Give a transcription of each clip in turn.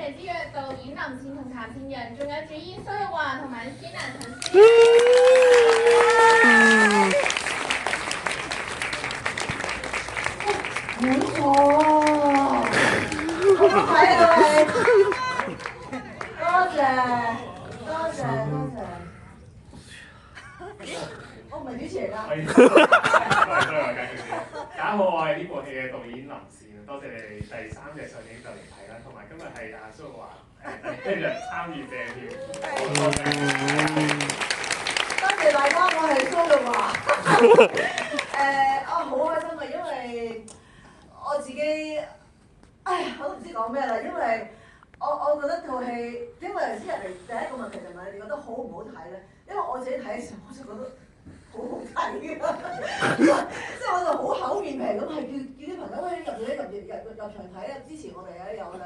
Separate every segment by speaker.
Speaker 1: 謝之約導演林倩同譚倩仁，仲有主演蘇玉華同埋孫楠陳思。
Speaker 2: 冇錯，睇到你，多謝。我唔係主持嚟㗎。
Speaker 3: 大家好，我係呢部戲嘅導演林倩，多謝你哋第3日上映就嚟睇啦，同埋今日係阿蘇玉華一樣參與謝票，
Speaker 2: 多謝大家，我係蘇玉華。我好開心啊，因為我自己，我都唔知講咩啦，因為我覺得套戲，因為頭先人哋第一個問題就問你哋覺得好唔好睇咧？因為我自己睇嘅時候，我就覺得好好睇嘅，即係我就好厚面皮咁，係叫啲朋友入場睇啊！支持我哋咧，有2個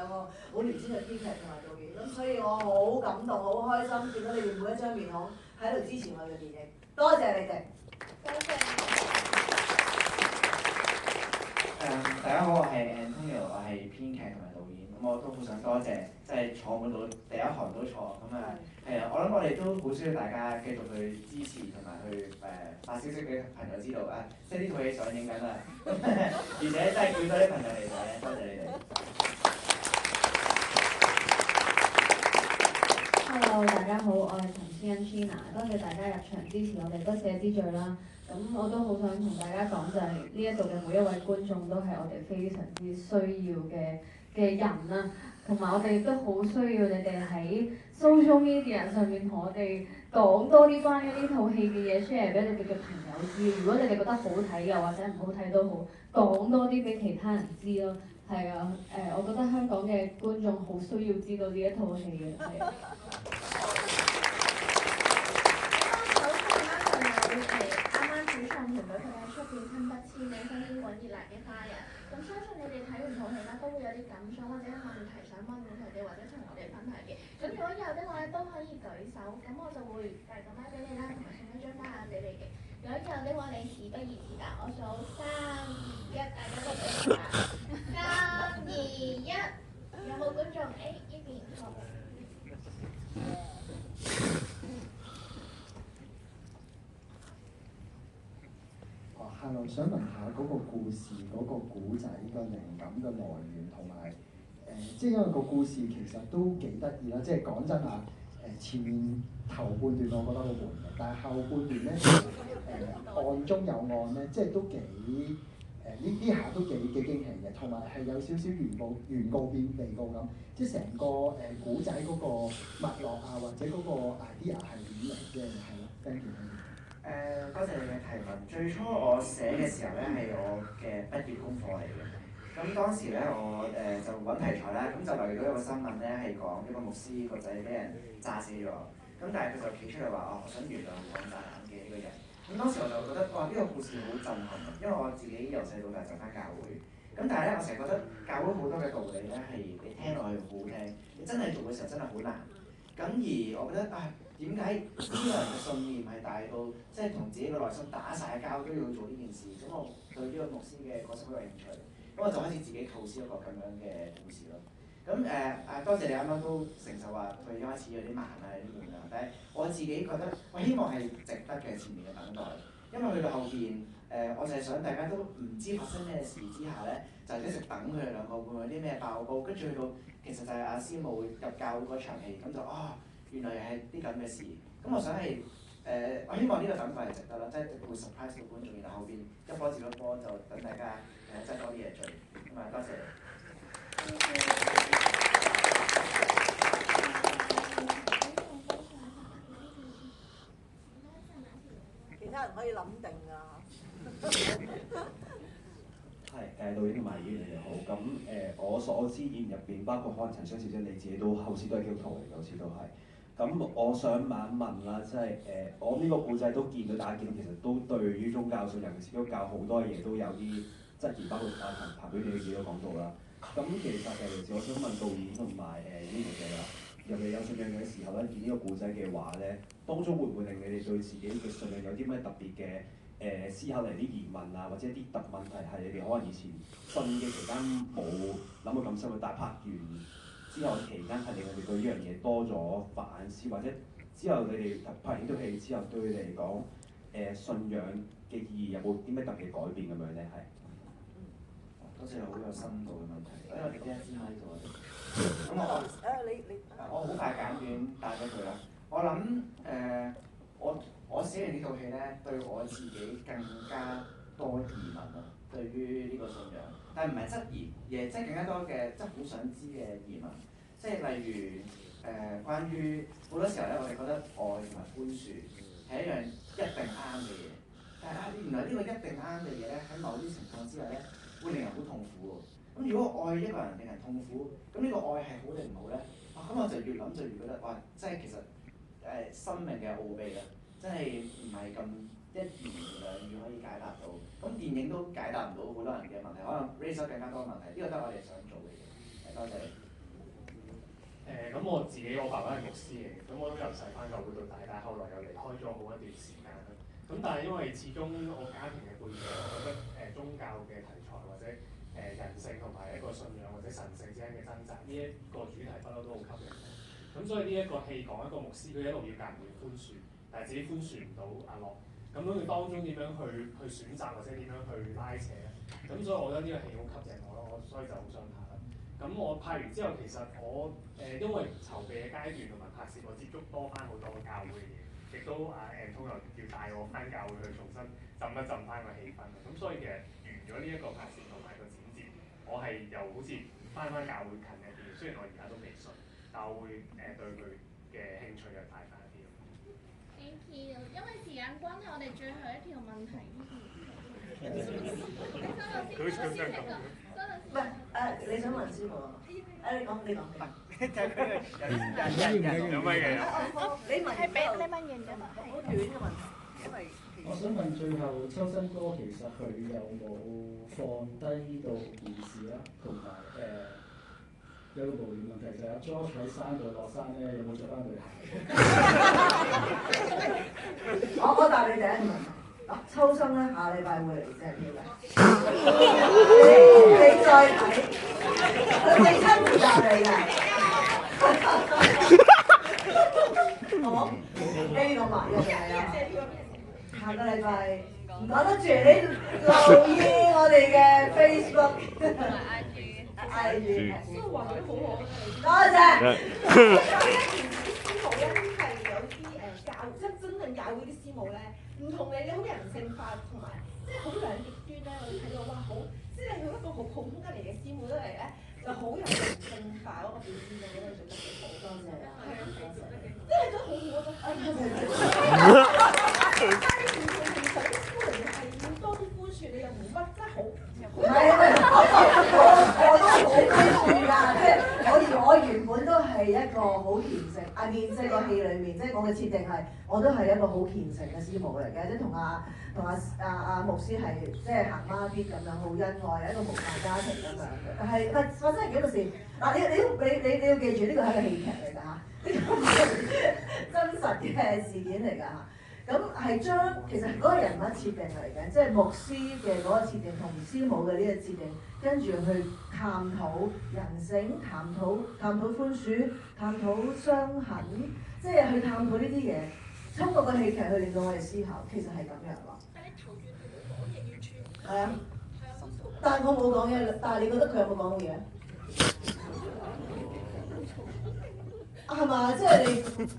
Speaker 2: 好年輕嘅編劇同埋導演，咁所以我好感動，好開心見到你哋每一張面孔喺度支持我哋嘅電影，多謝你哋。
Speaker 1: 多謝。
Speaker 4: 大家好，我係 Antonio， 我係編劇同埋導演，咁我都好想多謝，即係坐滿到第一行都坐，咁係啊，我諗我哋都好需要大家繼續去支持同埋去發消息俾朋友知道啊，即係呢套戲上映緊啦，而且真係叫多啲朋友嚟睇，多謝你哋。
Speaker 5: Hello， 大家好，我係陳思欣 China， 多謝大家入場支持我哋不捨之最啦。咁我都好想同大家講就係呢一度嘅每一位觀眾都係我哋非常之需要嘅人啦，同埋我哋亦都好需要你哋喺 social media 上面同我哋講多啲關於呢套戲嘅嘢 share 俾你哋嘅朋友知。如果你哋覺得好睇又或者唔好睇都好，講多啲俾其他人知咯。係啊，我覺得香港嘅觀眾好需要知道呢一套戲嘅。係啊。
Speaker 1: 主創團隊佢哋喺出邊親筆簽名，新鮮滾熱辣嘅花人。咁相信你哋睇完套戲啦，都會有啲感想或者問題想問佢哋，或者同我哋分享嘅。咁如果有的話咧，都可以舉手，咁我就會遞個麥俾你啦，同埋送一張花俾你嘅。如果有的話，你事不宜遲答，我數3、2、1，大家都舉手啦。3、2、1，有冇觀眾 A 呢邊？好。
Speaker 6: 我想問下嗰個故事、嗰個古仔嘅靈感嘅來源同埋即係因為個故事其實都幾得意啦。即係講真啊，前面頭半段我覺得好悶嘅，但係後半段咧案中有案咧，即係都幾呢下都幾驚喜嘅，同埋係有少少原告變被告咁，即係成個古仔嗰個脈絡啊，或者嗰個 idea 係點嚟嘅？係咯，thank you。
Speaker 4: 多謝你嘅提問。最初我寫嘅時候咧係我嘅畢業功課嚟嘅。咁當時咧我就揾題材啦，咁就留意到一個新聞咧係講一個牧師個仔俾人炸死咗。咁但係佢就企出嚟話我想原諒講炸彈嘅呢個人。咁當時我就覺得哇呢個故事好震撼啊，因為我自己由細到大就返教會。咁但係咧我成日覺得教會好多嘅道理咧係你聽落去好好聽，你真係做嘅時候真係好難。咁而我覺得點解呢個人嘅信念係大到即係同自己嘅內心打晒交都要做呢件事？咁我對呢個牧師嘅角色好有興趣，咁我就開始自己構思一個咁樣嘅故事咯。咁多謝你啱啱都承受話佢一開始有啲慢啊、有啲悶啊，但係我自己覺得我希望係值得嘅前面嘅等待，因為去到後邊我就係想大家都唔知發生咩事之下咧，就一直等佢哋兩個會唔會有啲咩爆煲，跟住去到其實就係阿師母入教會嗰場戲，咁就原來係啲咁嘅事，咁我想係我希望呢個等待係值得啦，即係會 surprise 到觀眾，然後後邊一波接一波就等大家擠多啲嘢做，咁多謝你。
Speaker 2: 其他人可以諗定㗎。
Speaker 7: 係導演同埋演員你哋好，咁我所知演員入邊，包括可能陳小姐你自己都後次都係基督徒嚟嘅，好似都係。咁我想問一問啦，即係我呢個故仔都見到大家見到，其實都對於宗教信，尤其是基督教好多嘢都有啲質疑，包括彭表你自己都講到啦。咁其實我想問導演同埋演員嘅啦，尤其有信仰嘅時候咧，見呢個故仔嘅話咧，當中會唔會令你哋對自己嘅信仰有啲咩特別嘅思考嚟啲疑問啊，或者啲特問題係你哋可能以前信嘅期間冇諗過咁深嘅，但係拍完之後期間係令佢哋對呢樣嘢多咗反思，或者之後你哋拍完呢套戲之後對你哋嚟講，信仰嘅意義有冇啲咩特別改變咁樣咧？係。
Speaker 4: 多謝好有深度嘅問題。我哋聽先喺度啊。咁我好快簡短答咗佢啦。我諗我寫完呢套戲咧，對我自己更加多疑問啊，對於呢個信仰，但係唔係質疑，而係即係更加多嘅即係好想知嘅疑問。即係例如關於好多時候咧，我哋覺得愛同埋寬恕係一樣一定啱嘅嘢，但係原來呢個一定啱嘅嘢咧，喺某啲情況之下咧，會令人好痛苦喎。咁如果愛一個人令人痛苦，咁呢個愛係好定唔好咧？咁我就越諗就越覺得，哇！即係其實生命嘅奧秘啦，真係唔係咁一言兩語可以解答到。咁電影都解答唔到好多人嘅問題，可能 raise 咗更加多問題。呢個都係我哋想做嘅嘢。多謝你。
Speaker 3: 咁我自己我爸爸係牧師嚟嘅，咁我都由細翻教會到大，但係後來又離開咗好一段時間啦。咁但係因為始終我家庭嘅背景，我覺得宗教嘅題材或者人性同埋一個信仰或者神性之間嘅掙扎，呢一個主題不嬲都好吸引我。咁所以呢一個戲講一個牧師，佢一路要教人哋寬恕，但係自己寬恕唔到阿樂。咁佢當中點樣去選擇或者點樣去拉扯咧？咁所以我覺得呢個戲好吸引我咯，所以就好想拍啦。咁我拍完之後，其實我因為籌備嘅階段同埋拍攝，我接觸多翻好多教會嘅嘢，亦都Anton又要帶我翻教會去重新浸一浸翻個氣氛。咁所以其實完咗呢一個拍攝同埋個剪接，我係又好似翻教會近一啲。雖然我而家都未信，但我會對佢嘅興趣又大翻一啲。
Speaker 1: Thank you， 因為時間關係，我哋最後一條問題。
Speaker 2: 唔係你想問師傅啊？你講。
Speaker 3: 有乜嘢？
Speaker 2: 你問
Speaker 1: 係俾你問完㗎嘛？
Speaker 2: 好短嘅問題，因為
Speaker 6: 我想問最後秋生哥其實佢有冇放低呢度件事啦，同埋有個無聊問題就係阿 George 喺山度落山咧，有冇着翻對鞋？
Speaker 2: 我答你第一個問題。秋生咧，下禮拜會嚟借票嘅，你再睇，佢哋親自答你嘅，好，呢個埋嘅係啊，下個禮拜唔講得住，你留意我哋嘅 Facebook 同埋 IG，都話佢好好，多謝。
Speaker 8: 師母咧係有啲真正教會啲師母咧。唔同你好人性化，同埋即係好兩極端咧。我哋睇到哇，好即係佢一個好普通吉嚟嘅師母都嚟咧，就好有人性化嗰個表現，我覺得佢做得幾好。多謝啊！係啊，即係都好好啊！但係唔同其實啲師母係要多啲寬恕，你又冇乜真係好。
Speaker 2: 唔係我都好寬恕㗎，即係我原本都係一個好虔誠，即係個戲裏面，即係我嘅設定係，我都係一個好虔誠嘅師母嚟嘅，即係同阿牧師係即係行孖啲咁樣，好恩愛，一個無間家庭咁樣嘅。但係發生係幾個事？嗱，你要記住呢個係一個戲劇嚟㗎嚇，呢個係真實嘅事件嚟㗎嚇。咁係將其實嗰個人物設定嚟嘅，即係牧師嘅嗰個設定同師母嘅呢個設定，跟住去探討人性、探討寬恕、探討傷痕，即係去探討呢啲嘢，通過個戲劇去令到我哋思考，其實係咁樣咯。係啊，但係我冇講嘢，但係你覺得佢有冇講到嘢？係嘛？即係你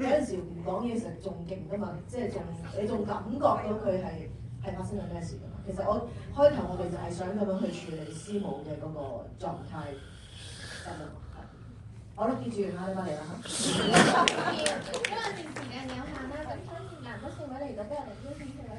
Speaker 2: 有陣時唔講嘢，其實仲勁㗎嘛！即係你仲感覺到佢係發生緊咩事㗎嘛？其實開頭我哋就係想咁樣去處理師母嘅嗰個狀態，咁樣係。好啦，記住下禮拜嚟啦嚇。
Speaker 1: 因為時間有限啦，咁所以難得四位嚟到，俾我哋邀請四位。